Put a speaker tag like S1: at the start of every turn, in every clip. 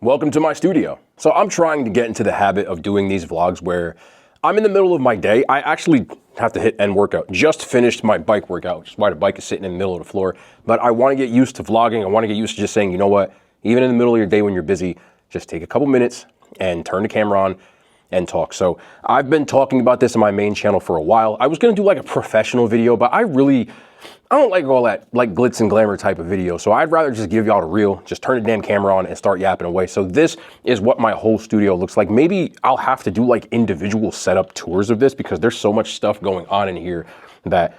S1: Welcome to my studio. So I'm trying to get into the habit of doing these vlogs where I'm in the middle of my day. I actually have to hit end workout. Just finished my bike workout, which is why the bike is sitting in the middle of the floor. But I want to get used to vlogging. I want to get used to just saying, you know what, even in the middle of your day when you're busy, just take a couple minutes and turn the camera on and talk. So I've been talking about this on my main channel for a while. I was going to do like a professional video, but I don't like all that like glitz and glamour type of video. So I'd rather just give y'all the real, just turn the damn camera on and start yapping away. So this is what my whole studio looks like. Maybe I'll have to do like individual setup tours of this because there's so much stuff going on in here that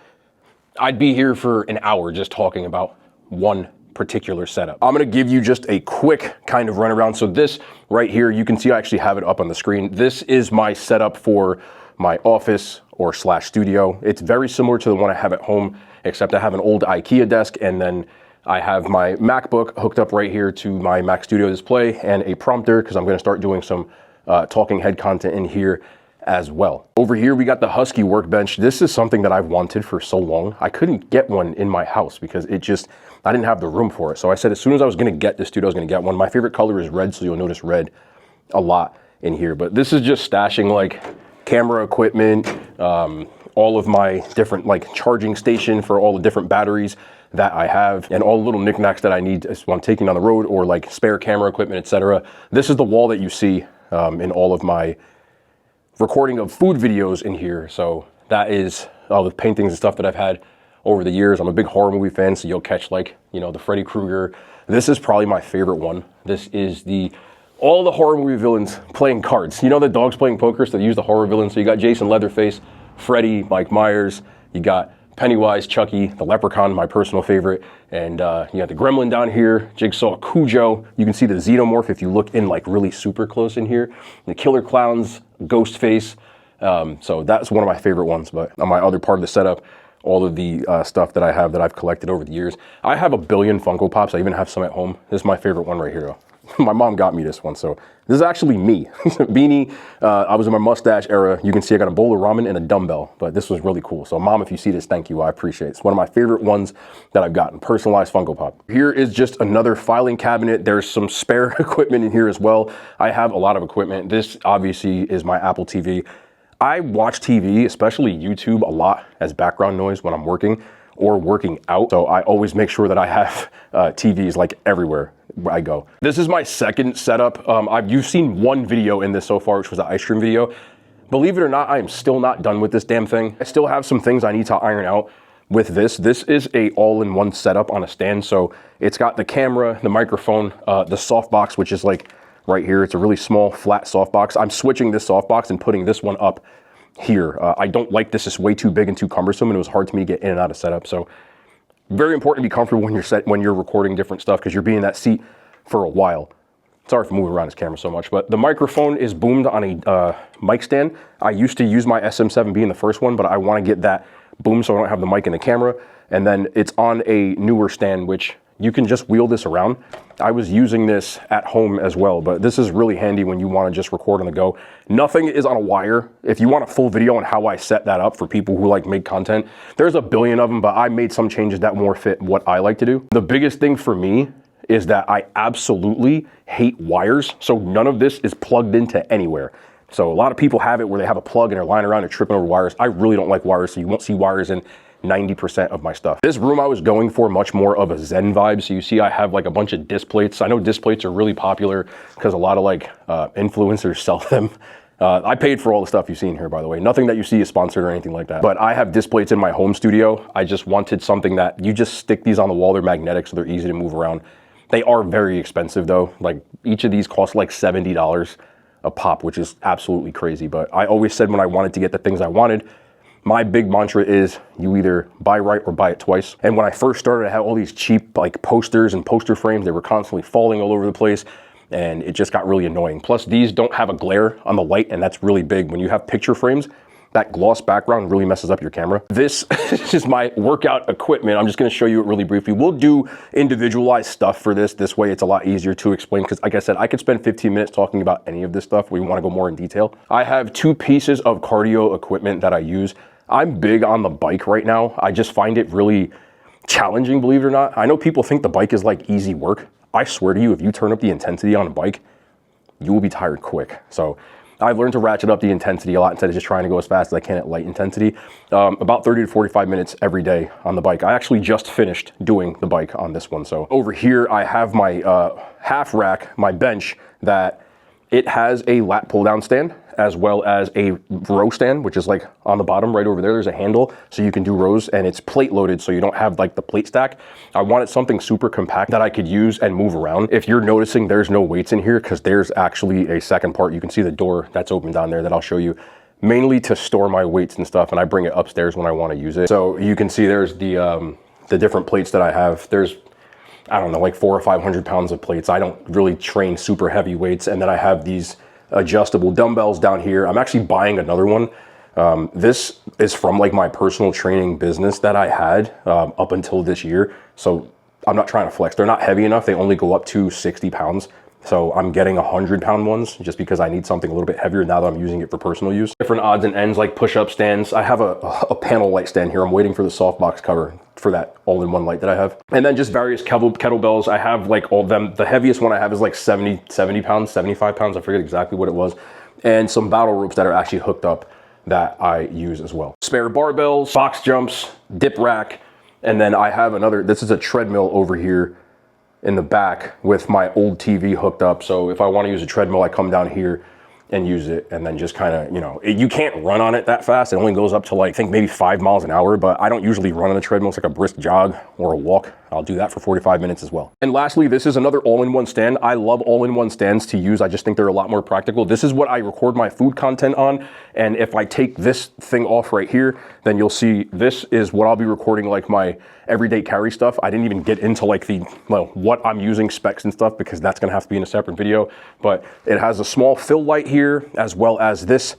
S1: I'd be here for an hour just talking about one particular setup. I'm gonna give you just a quick kind of runaround. So this right here, you can see I actually have it up on the screen. This is my setup for my office or slash studio. It's very similar to the one I have at home, except I have an old IKEA desk, and then I have my MacBook hooked up right here to my Mac Studio display and a prompter because I'm gonna start doing some talking head content in here as well. Over here, we got the Husky workbench. This is something that I've wanted for so long. I couldn't get one in my house because I didn't have the room for it. So I said, as soon as I was gonna get this studio, I was gonna get one. My favorite color is red, so you'll notice red a lot in here. But this is just stashing like camera equipment, all of my different like charging station for all the different batteries that I have, and all the little knickknacks that I need when I'm taking on the road, or like spare camera equipment, etc. This is the wall that you see in all of my recording of food videos in here. So that is all the paintings and stuff that I've had over the years. I'm a big horror movie fan, so you'll catch like, you know, the Freddy Krueger. This is probably my favorite one. This is all the horror movie villains playing cards. You know, the dogs playing poker, so they use the horror villains. So you got Jason Leatherface, Freddy, Mike Myers, you got Pennywise, Chucky, the Leprechaun, my personal favorite, and you got the Gremlin down here, Jigsaw, Cujo. You can see the Xenomorph if you look in like really super close in here. The Killer Clowns, Ghostface. So that's one of my favorite ones. But on my other part of the setup, all of the stuff that I have that I've collected over the years. I have a billion Funko Pops. I even have some at home. This is my favorite one right here though. My mom got me this one, so this is actually me. Beanie, I was in my mustache era. You can see I got a bowl of ramen and a dumbbell, but this was really cool. So Mom, if you see this, thank you, I appreciate it. It's one of my favorite ones that I've gotten, personalized Funko Pop. Here is just another filing cabinet. There's some spare equipment in here as well. I have a lot of equipment. This obviously is my Apple TV. I watch TV, especially YouTube, a lot as background noise when I'm working or working out. So I always make sure that I have TVs like everywhere I go. This is my second setup. You've seen one video in this so far, which was the ice cream video. Believe it or not, I am still not done with this damn thing. I still have some things I need to iron out with this. This is a all-in-one setup on a stand. So it's got the camera, the microphone, the softbox, which is like right here. It's a really small, flat softbox. I'm switching this softbox and putting this one up here. I don't like this. It's way too big and too cumbersome, and it was hard to me to get in and out of setup. So very important to be comfortable when you're recording different stuff, because you're being in that seat for a while. Sorry for moving around this camera so much, but the microphone is boomed on a mic stand. I used to use my SM7B in the first one, but I want to get that boom so I don't have the mic in the camera. And then it's on a newer stand, which you can just wheel this around. I was using this at home as well, but this is really handy when you want to just record on the go. Nothing is on a wire. If you want a full video on how I set that up for people who like make content, there's a billion of them, but I made some changes that more fit what I like to do. The biggest thing for me is that I absolutely hate wires. So none of this is plugged into anywhere. So a lot of people have it where they have a plug and they're lying around and tripping over wires. I really don't like wires, so you won't see wires in 90% of my stuff. This room I was going for much more of a Zen vibe. So you see I have like a bunch of disc plates. I know disc plates are really popular because a lot of like influencers sell them. I paid for all the stuff you've seen here, by the way. Nothing that you see is sponsored or anything like that. But I have disc plates in my home studio. I just wanted something that you just stick these on the wall. They're magnetic, so they're easy to move around. They are very expensive though. Like each of these costs like $70 a pop, which is absolutely crazy. But I always said when I wanted to get the things I wanted, my big mantra is you either buy right or buy it twice. And when I first started, I had all these cheap like posters and poster frames. They were constantly falling all over the place, and it just got really annoying. Plus these don't have a glare on the light, and that's really big. When you have picture frames, that gloss background really messes up your camera. This is my workout equipment. I'm just gonna show you it really briefly. We'll do individualized stuff for this. This way it's a lot easier to explain, because like I said, I could spend 15 minutes talking about any of this stuff. We wanna go more in detail. I have two pieces of cardio equipment that I use. I'm big on the bike right now. I just find it really challenging, believe it or not. I know people think the bike is like easy work. I swear to you, if you turn up the intensity on a bike, you will be tired quick. So I've learned to ratchet up the intensity a lot instead of just trying to go as fast as I can at light intensity. About 30 to 45 minutes every day on the bike. I actually just finished doing the bike on this one. So over here, I have my half rack, my bench, that it has a lat pull down stand as well as a row stand, which is like on the bottom right over there. There's a handle so you can do rows, and it's plate loaded so you don't have like the plate stack. I wanted something super compact that I could use and move around. If you're noticing there's no weights in here, because there's actually a second part, you can see the door that's open down there that I'll show you, mainly to store my weights and stuff, and I bring it upstairs when I want to use it. So you can see there's the different plates that I have. There's, I don't know, like 400 or 500 pounds of plates. I don't really train super heavy weights. And then I have these adjustable dumbbells down here. I'm actually buying another one. This is from like my personal training business that I had up until this year. So I'm not trying to flex. They're not heavy enough. They only go up to 60 pounds. So I'm getting 100-pound ones just because I need something a little bit heavier now that I'm using it for personal use. Different odds and ends like push-up stands. I have a panel light stand here. I'm waiting for the softbox cover for that all-in-one light that I have. And then just various kettlebells. I have like all of them. The heaviest one I have is like 70 pounds, 75 pounds. I forget exactly what it was. And some battle ropes that are actually hooked up that I use as well. Spare barbells, box jumps, dip rack. And then I have another, this is a treadmill over here in the back with my old TV hooked up. So if I want to use a treadmill, I come down here and use it, and then just kind of, you know, you can't run on it that fast. It only goes up to like, I think maybe 5 miles an hour, but I don't usually run on the treadmill. It's like a brisk jog or a walk. I'll do that for 45 minutes as well. And lastly, this is another all-in-one stand. I love all-in-one stands to use. I just think they're a lot more practical. This is what I record my food content on. And if I take this thing off right here, then you'll see this is what I'll be recording, like my everyday carry stuff. I didn't even get into like what I'm using specs and stuff, because that's gonna have to be in a separate video. But it has a small fill light here, as well as this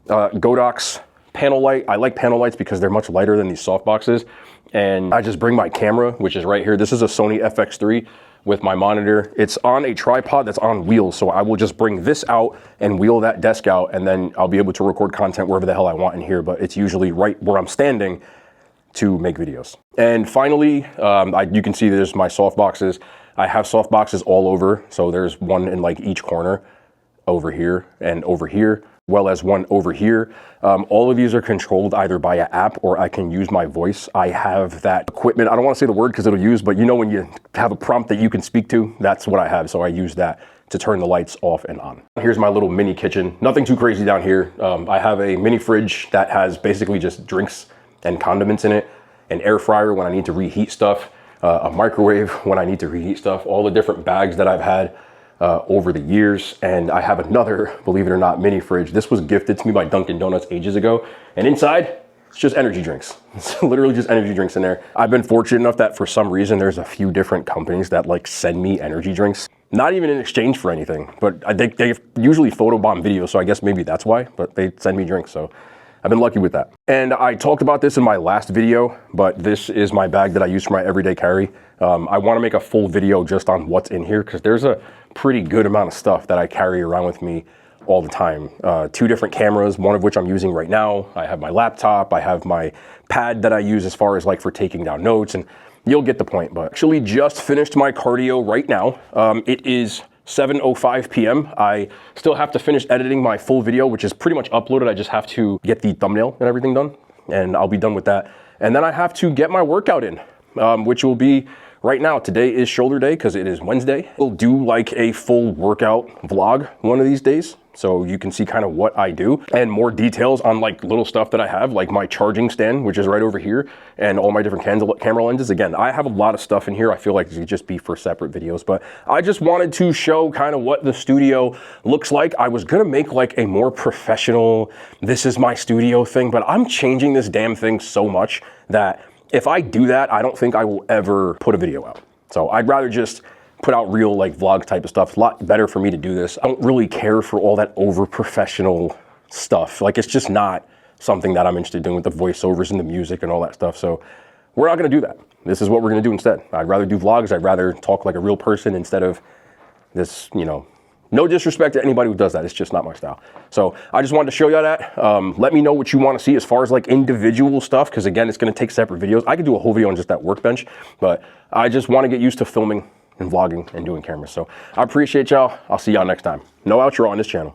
S1: Godox panel light. I like panel lights because they're much lighter than these soft boxes. And I just bring my camera, which is right here. This is a Sony FX3 with my monitor. It's on a tripod that's on wheels. So I will just bring this out and wheel that desk out, and then I'll be able to record content wherever the hell I want in here. But it's usually right where I'm standing to make videos. And finally, you can see there's my soft boxes. I have soft boxes all over. So there's one in like each corner, over here and over here, well as one over here. All of these are controlled either by an app or I can use my voice. I have that equipment. I don't want to say the word because it'll use, but you know when you have a prompt that you can speak to, that's what I have. So I use that to turn the lights off and on. Here's my little mini kitchen. Nothing too crazy down here. I have a mini fridge that has basically just drinks and condiments in it, an air fryer when I need to reheat stuff, a microwave when I need to reheat stuff, all the different bags that I've had over the years. And I have another, believe it or not, mini fridge. This was gifted to me by Dunkin' Donuts ages ago. And inside, it's just energy drinks. It's literally just energy drinks in there. I've been fortunate enough that for some reason, there's a few different companies that like send me energy drinks. Not even in exchange for anything, but I think they usually photobomb videos. So I guess maybe that's why, but they send me drinks. So I've been lucky with that. And I talked about this in my last video, but this is my bag that I use for my everyday carry. I want to make a full video just on what's in here, because there's a pretty good amount of stuff that I carry around with me all the time. 2 different cameras, one of which I'm using right now. I have my laptop, I have my pad that I use as far as like for taking down notes, and you'll get the point. But actually just finished my cardio right now. It is 7:05 p.m. I still have to finish editing my full video, which is pretty much uploaded. I just have to get the thumbnail and everything done, and I'll be done with that. And then I have to get my workout in, which will be right now. Today is shoulder day because it is Wednesday. We'll do like a full workout vlog one of these days, so you can see kind of what I do and more details on like little stuff that I have, like my charging stand, which is right over here, and all my different camera lenses. Again, I have a lot of stuff in here. I feel like it should just be for separate videos, but I just wanted to show kind of what the studio looks like. I was gonna make like a more professional, this is my studio thing, but I'm changing this damn thing so much that if I do that, I don't think I will ever put a video out. So I'd rather just put out real like vlog type of stuff. It's a lot better for me to do this. I don't really care for all that over professional stuff. Like it's just not something that I'm interested in doing with the voiceovers and the music and all that stuff. So we're not gonna do that. This is what we're gonna do instead. I'd rather do vlogs. I'd rather talk like a real person instead of this, you know, no disrespect to anybody who does that. It's just not my style. So I just wanted to show you that. Let me know what you want to see as far as like individual stuff, because again, it's going to take separate videos. I could do a whole video on just that workbench, but I just want to get used to filming and vlogging and doing cameras. So I appreciate y'all. I'll see y'all next time. No outro on this channel.